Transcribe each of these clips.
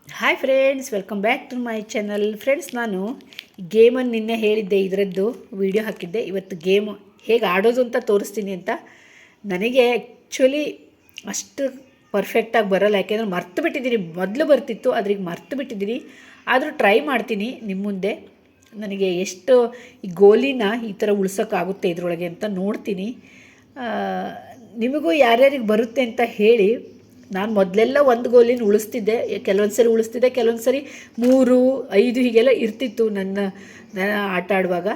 Hi friends, welcome back to my channel. Friends, ನಾನು ಗೇಮನ್ನು ನಿನ್ನೆ ಹೇಳಿದ್ದೆ, ಇದರದ್ದು ವಿಡಿಯೋ ಹಾಕಿದ್ದೆ. ಇವತ್ತು ಗೇಮ್ ಹೇಗೆ ಆಡೋದು ಅಂತ ತೋರಿಸ್ತೀನಿ ಅಂತ. ನನಗೆ ಆ್ಯಕ್ಚುಲಿ ಅಷ್ಟು ಪರ್ಫೆಕ್ಟಾಗಿ ಬರೋಲ್ಲ, ಯಾಕೆಂದರೆ ಮರ್ತು ಬಿಟ್ಟಿದ್ದೀನಿ. ಮೊದಲು ಬರ್ತಿತ್ತು, ಅದ್ರಿಗೆ ಮರ್ತು ಬಿಟ್ಟಿದ್ದೀನಿ. ಆದರೂ ಟ್ರೈ ಮಾಡ್ತೀನಿ ನಿಮ್ಮ ಮುಂದೆ. ನನಗೆ ಎಷ್ಟು ಈ ಗೋಲಿನ ಈ ಥರ ಉಳ್ಸೋಕ್ಕಾಗುತ್ತೆ ಇದರೊಳಗೆ ಅಂತ ನೋಡ್ತೀನಿ. ನಿಮಗೂ ಯಾರ್ಯಾರಿಗೆ ಬರುತ್ತೆ ಅಂತ ಹೇಳಿ. ನಾನು ಮೊದಲೆಲ್ಲ ಒಂದು ಗೋಲಿನ ಉಳಿಸ್ತಿದ್ದೆ, ಕೆಲವೊಂದು ಸರಿ ಉಳಿಸ್ತಿದ್ದೆ, ಕೆಲವೊಂದು ಸರಿ 3, 5 ಹೀಗೆಲ್ಲ ಇರ್ತಿತ್ತು ನನ್ನ ಆಟ ಆಡುವಾಗ.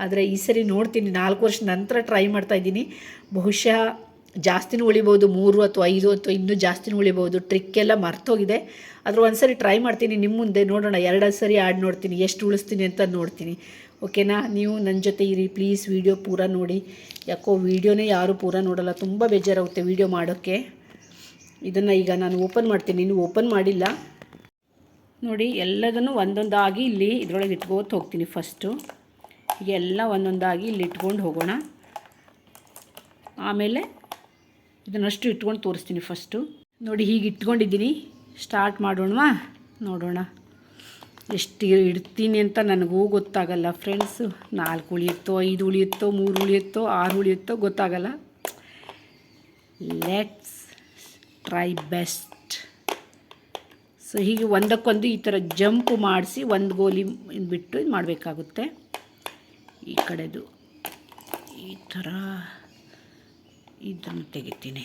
ಆದರೆ ಈ ಸರಿ ನೋಡ್ತೀನಿ, 4 ವರ್ಷ ನಂತರ ಟ್ರೈ ಮಾಡ್ತಾಯಿದ್ದೀನಿ. ಬಹುಶಃ ಜಾಸ್ತಿನೂ ಉಳಿಬೋದು, 3 ಅಥವಾ 5 ಅಥವಾ ಇನ್ನೂ ಜಾಸ್ತಿನೂ ಉಳಿಬೋದು. ಟ್ರಿಕ್ಕೆಲ್ಲ ಮರ್ತೋಗಿದೆ. ಆದರೂ ಒಂದು ಸರಿ ಟ್ರೈ ಮಾಡ್ತೀನಿ ನಿಮ್ಮ ಮುಂದೆ. ನೋಡೋಣ, 2 ಸರಿ ಆಡಿ ನೋಡ್ತೀನಿ, ಎಷ್ಟು ಉಳಿಸ್ತೀನಿ ಅಂತ ನೋಡ್ತೀನಿ. ಓಕೆನಾ? ನೀವು ನನ್ನ ಜೊತೆ ಇರಿ ಪ್ಲೀಸ್. ವೀಡಿಯೋ ಪೂರ ನೋಡಿ. ಯಾಕೋ ವೀಡಿಯೋನೇ ಯಾರೂ ಪೂರ ನೋಡೋಲ್ಲ, ತುಂಬ ಬೇಜಾರಾಗುತ್ತೆ ವೀಡಿಯೋ ಮಾಡೋಕ್ಕೆ. ಇದನ್ನು ಈಗ ನಾನು ಓಪನ್ ಮಾಡ್ತೀನಿ, ಇನ್ನೂ ಓಪನ್ ಮಾಡಿಲ್ಲ. ನೋಡಿ, ಎಲ್ಲದನ್ನು ಒಂದೊಂದಾಗಿ ಇಲ್ಲಿ ಇದರೊಳಗೆ ಇಟ್ಕೋತ ಹೋಗ್ತೀನಿ. ಫಸ್ಟು ಈಗ ಎಲ್ಲ ಒಂದೊಂದಾಗಿ ಇಲ್ಲಿ ಇಟ್ಕೊಂಡು ಹೋಗೋಣ. ಆಮೇಲೆ ಇದನ್ನಷ್ಟು ಇಟ್ಕೊಂಡು ತೋರಿಸ್ತೀನಿ. ಫಸ್ಟು ನೋಡಿ, ಹೀಗೆ ಇಟ್ಕೊಂಡಿದ್ದೀನಿ. ಸ್ಟಾರ್ಟ್ ಮಾಡೋಣವಾ? ನೋಡೋಣ ಎಷ್ಟು ಇಡ್ತೀನಿ ಅಂತ ನನಗೂ ಗೊತ್ತಾಗಲ್ಲ ಫ್ರೆಂಡ್ಸು. 4 ಉಳಿಯುತ್ತೋ, 5 ಉಳಿಯುತ್ತೋ, 3 ಉಳಿಯುತ್ತೋ, 6 ಉಳಿಯುತ್ತೋ ಗೊತ್ತಾಗಲ್ಲ. Let's try best. ಸೊ ಹೀಗೆ ಒಂದಕ್ಕೊಂದು ಈ ಥರ ಜಂಪ್ ಮಾಡಿಸಿ ಒಂದು ಗೋಲಿ ಬಿಟ್ಟು ಇದು ಮಾಡಬೇಕಾಗುತ್ತೆ. ಈ ಕಡೆದು ಈ ಥರ ಇದನ್ನು ತೆಗಿತೀನಿ.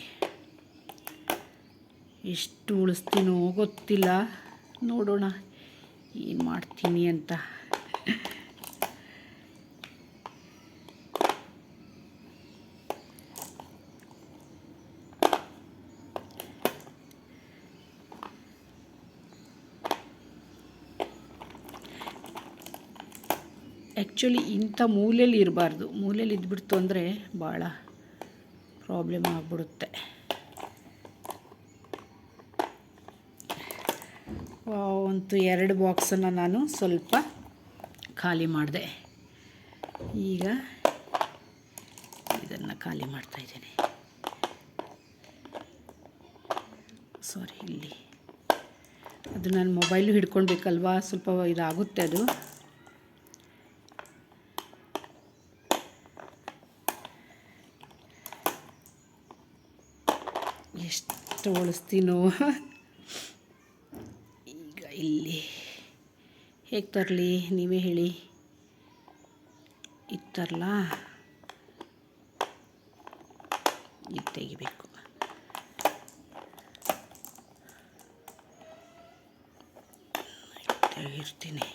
ಎಷ್ಟು ಉಳಿಸ್ತೀನೋ ಗೊತ್ತಿಲ್ಲ, ನೋಡೋಣ ಏನು ಮಾಡ್ತೀನಿ ಅಂತ. ಆ್ಯಕ್ಚುಲಿ ಇಂಥ ಮೂಲೆಯಲ್ಲಿ ಇರಬಾರ್ದು. ಮೂಲೆಯಲ್ಲಿ ಇದ್ಬಿಡ್ತು ಅಂದರೆ ಭಾಳ ಪ್ರಾಬ್ಲಮ್ ಆಗಿಬಿಡುತ್ತೆ. ಅಂತೂ 2 ಬಾಕ್ಸನ್ನು ನಾನು ಸ್ವಲ್ಪ ಖಾಲಿ ಮಾಡಿದೆ. ಈಗ ಇದನ್ನು ಖಾಲಿ ಮಾಡ್ತಾಯಿದ್ದೇನೆ. ಸಾರಿ, ಇಲ್ಲಿ ಅದು ನಾನು ಮೊಬೈಲು ಹಿಡ್ಕೊಳ್ಬೇಕಲ್ವಾ, ಸ್ವಲ್ಪ ಇದಾಗುತ್ತೆ ಅದು. ಎಷ್ಟು ಉಳಿಸ್ತೀನೋ. ಈಗ ಇಲ್ಲಿ ಹೇಗೆ ತರಲಿ ನೀವೇ ಹೇಳಿ. ಇದು ತರಲ, ಇದು ತೆಗಿಬೇಕು. ತೆಗಿರ್ತೀನಿ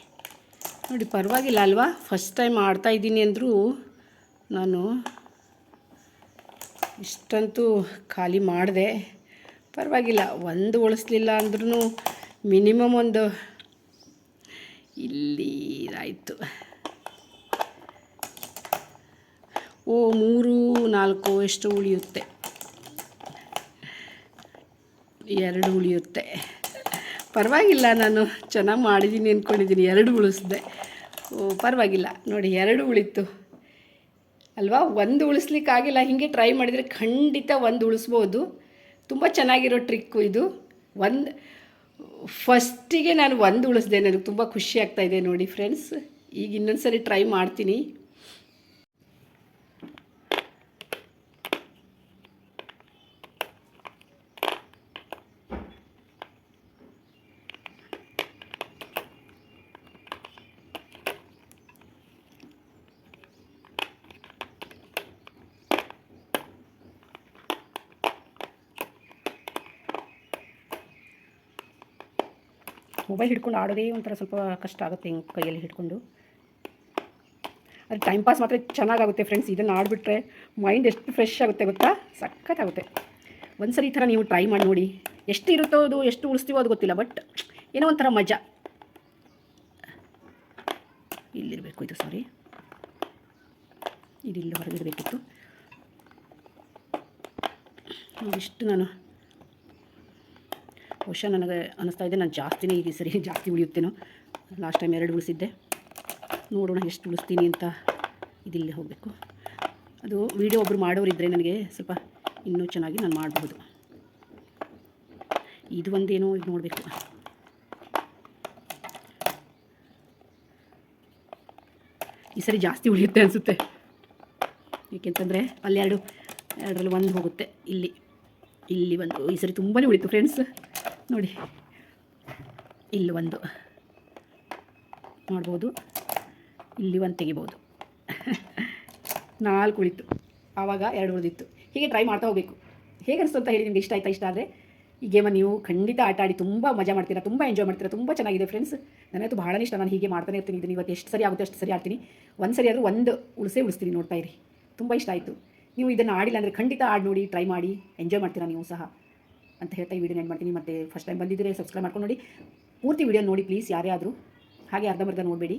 ನೋಡಿ. ಪರವಾಗಿಲ್ಲ ಅಲ್ವಾ? ಫಸ್ಟ್ ಟೈಮ್ ಆಡ್ತಾಯಿದ್ದೀನಿ ಅಂದರೂ ನಾನು ಇಷ್ಟಂತೂ ಖಾಲಿ ಮಾಡಿದೆ. ಪರವಾಗಿಲ್ಲ, ಒಂದು ಉಳಿಸ್ಲಿಲ್ಲ ಅಂದ್ರೂ ಮಿನಿಮಮ್ ಒಂದು ಇಲ್ಲಿ ಆಯಿತು. 3, 4 ಎಷ್ಟು ಉಳಿಯುತ್ತೆ? 2 ಉಳಿಯುತ್ತೆ. ಪರವಾಗಿಲ್ಲ, ನಾನು ಚೆನ್ನಾಗಿ ಮಾಡಿದ್ದೀನಿ ಅಂದ್ಕೊಂಡಿದ್ದೀನಿ. 2 ಉಳಿಸ್ದೆ. ಪರವಾಗಿಲ್ಲ ನೋಡಿ, 2 ಉಳಿತು ಅಲ್ವಾ? 1 ಉಳಿಸ್ಲಿಕ್ಕಾಗಿಲ್ಲ. ಹೀಗೆ ಟ್ರೈ ಮಾಡಿದರೆ ಖಂಡಿತ 1 ಉಳಿಸ್ಬೋದು. ತುಂಬ ಚೆನ್ನಾಗಿರೋ ಟ್ರಿಕ್ಕು ಇದು. ಫಸ್ಟಿಗೆ ನಾನು 1 ಉಳಿಸ್ದೆ. ನನಗೆ ತುಂಬ ಖುಷಿ ಆಗ್ತಾಯಿದೆ ನೋಡಿ ಫ್ರೆಂಡ್ಸ್. ಈಗ ಇನ್ನೊಂದು ಸರಿ ಟ್ರೈ ಮಾಡ್ತೀನಿ. ಮೊಬೈಲ್ ಹಿಡ್ಕೊಂಡು ಆಡೋದೇ ಒಂಥರ ಸ್ವಲ್ಪ ಕಷ್ಟ ಆಗುತ್ತೆ, ಹಿಂಗೆ ಕೈಯಲ್ಲಿ ಹಿಡ್ಕೊಂಡು. ಅದು ಟೈಮ್ ಪಾಸ್ ಮಾತ್ರ ಚೆನ್ನಾಗಾಗುತ್ತೆ ಫ್ರೆಂಡ್ಸ್. ಇದನ್ನು ಆಡಿಬಿಟ್ರೆ ಮೈಂಡ್ ಎಷ್ಟು ಫ್ರೆಶ್ ಆಗುತ್ತೆ ಗೊತ್ತಾ? ಸಖತ್ತಾಗುತ್ತೆ. ಒಂದು ಸರಿ ಈ ಥರ ನೀವು ಟ್ರೈ ಮಾಡಿ ನೋಡಿ. ಎಷ್ಟು ಇರುತ್ತೋ ಅದು, ಎಷ್ಟು ಉಳಿಸ್ತೀವೋ ಅದು ಗೊತ್ತಿಲ್ಲ, ಬಟ್ ಏನೋ ಒಂಥರ ಮಜಾ. ಇಲ್ಲಿರಬೇಕು ಇದು, ಸಾರಿ, ಇದಿಲ್ಲಿ ಹೊರಗಿಡಬೇಕಿತ್ತು. ಇಷ್ಟು ನಾನು ಬಹುಶಃ ನನಗೆ ಅನ್ನಿಸ್ತಾ ಇದೆ, ನಾನು ಜಾಸ್ತಿನೇ ಈ ಸರಿ ಜಾಸ್ತಿ ಉಳಿಯುತ್ತೇನೋ. Last time 2 ಉಳಿಸಿದ್ದೆ. ನೋಡೋಣ ಎಷ್ಟು ಉಳಿಸ್ತೀನಿ ಅಂತ. ಇದಿಲ್ಲಿ ಹೋಗಬೇಕು. ಅದು ವಿಡಿಯೋ ಒಬ್ಬರು ಮಾಡೋರಿದ್ದರೆ ನನಗೆ ಸ್ವಲ್ಪ ಇನ್ನೂ ಚೆನ್ನಾಗಿ ನಾನು ಮಾಡಬಹುದು. ಇದು ಒಂದೇನೋ ಈಗ ನೋಡಬೇಕು. ಈ ಸರಿ ಜಾಸ್ತಿ ಉಳಿಯುತ್ತೆ ಅನಿಸುತ್ತೆ, ಏಕೆಂತಂದರೆ ಅಲ್ಲಿ ಎರಡರಲ್ಲಿ ಒಂದು ಹೋಗುತ್ತೆ, ಇಲ್ಲಿ ಒಂದು ಈ ಸರಿ ತುಂಬಾ ಉಳಿತು ಫ್ರೆಂಡ್ಸ್. ನೋಡಿ ಇಲ್ಲಿ ಒಂದು ಮಾಡ್ಬೋದು, ಇಲ್ಲಿ ಒಂದು ತೆಗಿಬೋದು. 4 ಉಳಿತು, ಆವಾಗ 2 ಉಳಿದಿತ್ತು. ಹೀಗೆ ಟ್ರೈ ಮಾಡ್ತಾ ಹೋಗಬೇಕು. ಹೇಗೆ ಅನಿಸ್ತು ಅಂತ ಹೇಳಿ. ನಿಮಗೆ ಇಷ್ಟ ಆಯಿತಾ? ಇಷ್ಟ ಆದರೆ ಈ ಗೇಮನ್ನು ನೀವು ಖಂಡಿತ ಆಟ ಆಡಿ ತುಂಬ ಮಜಾ ಮಾಡ್ತೀರಾ, ತುಂಬ ಎಂಜಾಯ್ ಮಾಡ್ತೀರಾ, ತುಂಬ ಚೆನ್ನಾಗಿದೆ ಫ್ರೆಂಡ್ಸ್. ನನಗಂತೂ ಬಹಳ ಇಷ್ಟ. ನಾನು ಹೀಗೆ ಮಾಡ್ತಾನೆ ಇರ್ತೀನಿ. ಇದನ್ನು ಇವತ್ತು ಎಷ್ಟು ಸರಿ ಆಗುತ್ತೆ ಅಷ್ಟು ಸರಿ ಆಡ್ತೀನಿ. ಒಂದು ಸರಿ ಆದರೂ ಒಂದು ಉಳಿಸ್ತೀನಿ. ನೋಡ್ತಾ ಇರಿ, ತುಂಬ ಇಷ್ಟ ಆಯಿತು. ನೀವು ಇದನ್ನು ಆಡಿಲ್ಲ ಅಂದರೆ ಖಂಡಿತ ಆಡಿ ನೋಡಿ, ಟ್ರೈ ಮಾಡಿ, ಎಂಜಾಯ್ ಮಾಡ್ತೀರಾ ನೀವು ಸಹ ಅಂತ ಹೇಳ್ತಾ ಈ ವಿಡಿಯೋನ ಎಂಡ್ ಮಾಡ್ತೀನಿ. ಮತ್ತು ಫಸ್ಟ್ ಟೈಮ್ ಬಂದಿದ್ದರೆ ಸಬ್ಸ್ಕ್ರೈಬ್ ಮಾಡ್ಕೊಂಡು ನೋಡಿ, ಪೂರ್ತಿ ವಿಡಿಯೋ ನೋಡಿ ಪ್ಲೀಸ್ ಯಾರೇ ಆದರೂ, ಹಾಗೆ ಅರ್ಧಂಬರ್ಧ ನೋಡಬೇಡಿ.